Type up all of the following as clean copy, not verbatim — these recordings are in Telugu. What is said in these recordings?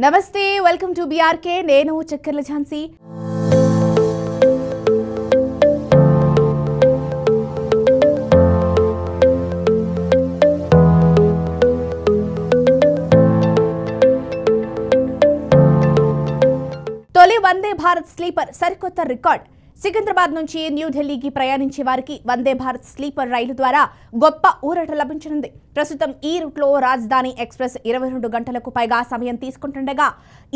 నమస్తే, వెల్కమ్ టు బీఆర్కే. నేను చక్కెర్ల ఝాన్సీ. తొలి వందే భారత్ స్లీపర్ సరికొత్త రికార్డ్. సికింద్రాబాద్ నుంచి న్యూఢిల్లీకి ప్రయాణించే వారికి వందే భారత్ స్లీపర్ రైలు ద్వారా గొప్ప ఊరట లభించనుంది. ప్రస్తుతం ఈ రూట్లో రాజధాని ఎక్స్ప్రెస్ 22 గంటలకు పైగా సమయం తీసుకుంటుండగా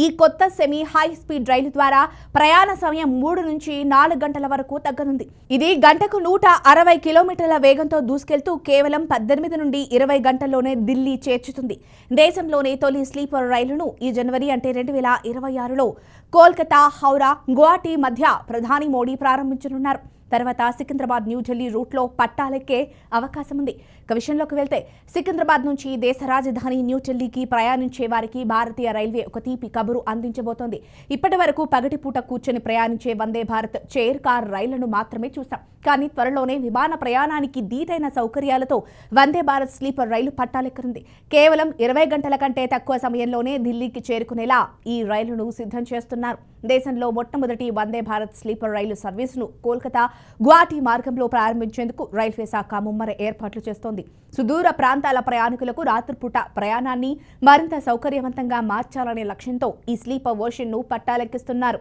ఈ కొత్త సెమీ హై స్పీడ్ రైలు ద్వారా ప్రయాణ సమయం 3 నుంచి 4 గంటల వరకు తగ్గనుంది. ఇది గంటకు 160 కిలోమీటర్ల వేగంతో దూసుకెళ్తూ కేవలం 18 నుండి 20 గంటల్లోనే ఢిల్లీ చేర్చుతుంది. దేశంలోనే తొలి స్లీపర్ రైలును ఈ జనవరి అంటే 2026లో కోల్కతా, హౌరా, గువాహటి మధ్య ప్రధాని మోడీ ప్రారంభించనున్నారు. తర్వాత సికింద్రాబాద్ న్యూఢిల్లీ రూట్లో పట్టాలెక్కే అవకాశం ఉంది. ఇక విషయంలోకి వెళ్తే సికింద్రాబాద్ నుంచి దేశ రాజధాని న్యూఢిల్లీకి ప్రయాణించే వారికి భారతీయ రైల్వే ఒక తీపి కబురు అందించబోతోంది. ఇప్పటి వరకు పగటిపూట కూర్చొని ప్రయాణించే వందే భారత్ చైర్ కార్ రైళ్లను మాత్రమే చూసాం. కానీ త్వరలోనే విమాన ప్రయాణానికి దీటైన సౌకర్యాలతో వందే భారత్ స్లీపర్ రైలు పట్టాలెక్కనుంది. కేవలం 20 గంటల కంటే తక్కువ సమయంలోనే ఢిల్లీకి చేరుకునేలా ఈ రైలును సిద్ధం చేస్తున్నారు. దేశంలో మొట్టమొదటి వందే భారత్ స్లీపర్ రైలు సర్వీసును కోల్కతా, గువాహటి మార్గంలో ప్రారంభించేందుకు రైల్వే శాఖ ముమ్మర ఏర్పాట్లు చేస్తోంది. సుదూర ప్రాంతాల ప్రయాణికులకు రాత్రిపూట ప్రయాణాన్ని మరింత సౌకర్యవంతంగా మార్చాలనే లక్ష్యంతో ఈ స్లీపర్ వర్షన్ను పట్టాలెక్కిస్తున్నారు.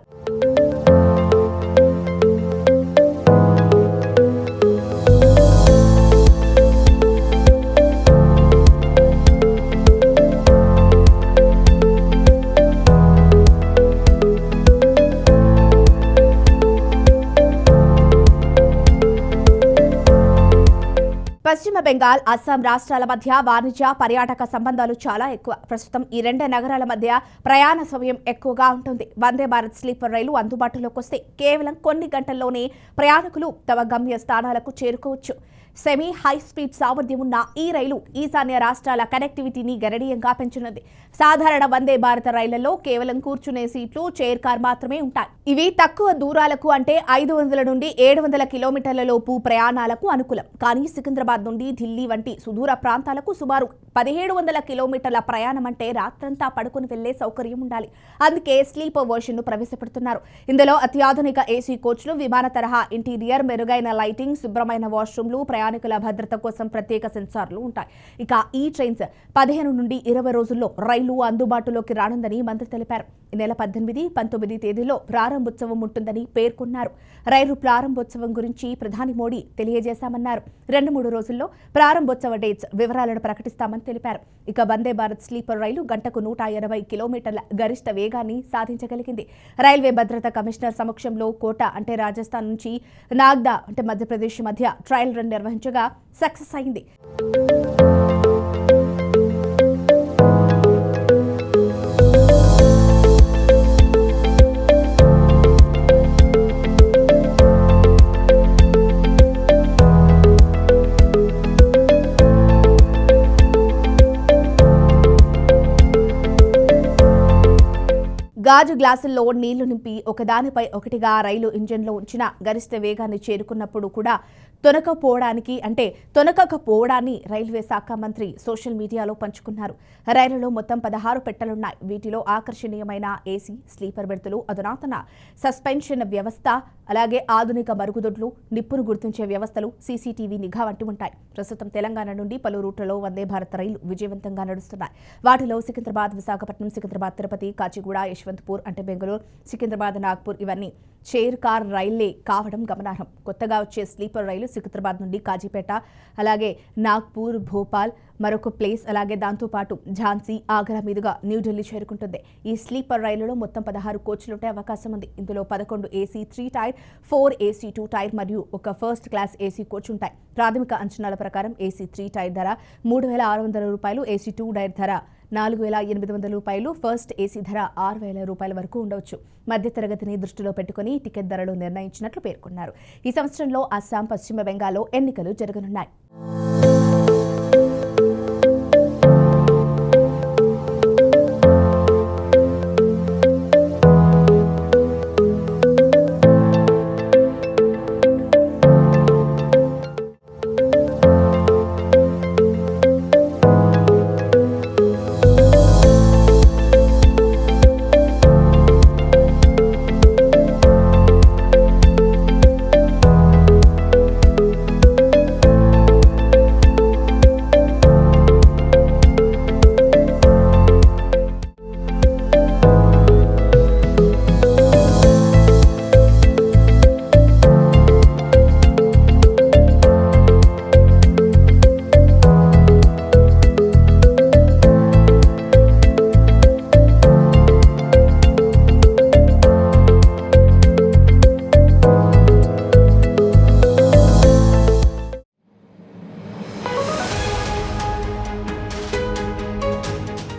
పశ్చిమ బెంగాల్, అస్సాం రాష్ట్రాల మధ్య వాణిజ్య, పర్యాటక సంబంధాలు చాలా ఎక్కువ. ప్రస్తుతం ఈ 2 నగరాల మధ్య ప్రయాణ సమయం ఎక్కువగా ఉంటుంది. వందే భారత్ స్లీపర్ రైలు అందుబాటులోకి వస్తే కేవలం కొన్ని గంటల్లోనే ప్రయాణికులు తమ గమ్య స్థానాలకు చేరుకోవచ్చు. సెమీ హై స్పీడ్ సామర్థ్యం ఉన్న ఈ రైలు ఈశాన్య రాష్ట్రాల కనెక్టివిటీని గణనీయంగా పెంచనుంది. సాధారణ వందే భారత రైళ్లలో కేవలం కూర్చునే సీట్లు, చైర్ కార్ మాత్రమే ఉంటాయి. ఇవి తక్కువ దూరాలకు అంటే 500 నుండి 700 కిలోమీటర్ల లోపు ప్రయాణాలకు అనుకూలం. కానీ సికింద్రాబాద్ నుండి ఢిల్లీ వంటి సుదూర ప్రాంతాలకు సుమారు 1700 కిలోమీటర్ల ప్రయాణం అంటే రాత్రంతా పడుకుని వెళ్లే సౌకర్యం ఉండాలి. అందుకే స్లీపర్ వర్షన్ ను ప్రవేశపెడుతున్నారు. ఇందులో అత్యాధునిక ఏసీ కోచ్లు, విమాన తరహా ఇంటీరియర్, మెరుగైన లైటింగ్, శుభ్రమైన వాష్రూమ్లు, ప్రయాణికుల భద్రత కోసం ప్రత్యేక సెన్సార్లు ఉంటాయి. ఇక ఈ ట్రైన్స్ 15 నుండి 20 రోజుల్లో రైలు అందుబాటులోకి రానుందని మంత్రి తెలిపారు. ఈ నెల 18, 19 తేదీలో ప్రారంభోత్సవం ఉంటుందని పేర్కొన్నారు. రైలు ప్రారంభోత్సవం గురించి ప్రధాని మోడీ తెలియజేశామన్నారు. 2-3 రోజుల్లో ప్రారంభోత్సవ డేట్స్ వివరాలను ప్రకటిస్తామని తెలిపారు. ఇక వందే భారత్ స్లీపర్ రైలు గంటకు 180 కిలోమీటర్ల గరిష్ట వేగాన్ని సాధించగలిగింది. రైల్వే భద్రతా కమిషనర్ సమక్షంలో కోటా అంటే రాజస్థాన్ నుంచి నాగ్దా అంటే మధ్యప్రదేశ్ మధ్య ట్రయల్ రన్ నిర్వహించగా సక్సెస్ అయింది. గాజు గ్లాసుల్లో నీళ్లు నింపి ఒకదానిపై ఒకటిగా రైలు ఇంజన్లో ఉంచిన గరిష్ట వేగాన్ని చేరుకున్నప్పుడు కూడా తొనకకపోవడాన్ని రైల్వే శాఖ మంత్రి సోషల్ మీడియాలో పంచుకున్నారు. రైలులో మొత్తం 16 పెట్టెలున్నాయి. వీటిలో ఆకర్షణీయమైన ఏసీ, స్లీపర్ బెర్తులు, అధునాతన సస్పెన్షన్ వ్యవస్థ, అలాగే ఆధునిక మరుగుదొడ్లు, నిప్పును గుర్తించే వ్యవస్థలు, సీసీటీవీ నిఘా వంటి ఉంటాయి. ప్రస్తుతం తెలంగాణ నుండి పలు రూట్లలో వందే భారత్ రైలు విజయవంతంగా నడుస్తున్నాయి. వాటిలో సికింద్రాబాద్, విశాఖపట్నం, సికింద్రాబాద్, తిరుపతి, కాచిగూడ, యశ్వంతపూర్ అంటే బెంగళూరు, సికింద్రాబాద్, నాగ్పూర్ ఇవన్నీ చైర్ కార్ రైళ్లే కావడం గమనార్హం. కొత్తగా వచ్చే స్లీపర్ రైలు సికింద్రాబాద్ నుండి కాజీపేట, అలాగే నాగ్పూర్, భోపాల్ మరొక ప్లేస్, అలాగే దాంతోపాటు ఝాన్సీ, ఆగ్రా మీదుగా న్యూఢిల్లీ చేరుకుంటుంది. ఈ స్లీపర్ రైలులో మొత్తం 16 కోచ్లుంటే అవకాశం ఉంది. ఇందులో 11 ఏసీ 3 టైర్, 4 ఏసీ 2 టైర్ మరియు ఒక ఫస్ట్ క్లాస్ ఏసీ కోచ్ ఉంటాయి. ప్రాథమిక అంచనాల ప్రకారం ఏసీ 3 టైర్ ధర ₹3,600, ఏసీ 2 టైర్ ధర ₹4,800, ఫస్ట్ ఏసీ ధర ₹6,000 వరకు ఉండవచ్చు. మధ్యతరగతిని దృష్టిలో పెట్టుకుని టికెట్ ధరలు నిర్ణయించినట్లు పేర్కొన్నారు. ఈ సంవత్సరంలో అస్సాం, పశ్చిమ బెంగాల్లో ఎన్నికలు జరగనున్నాయి.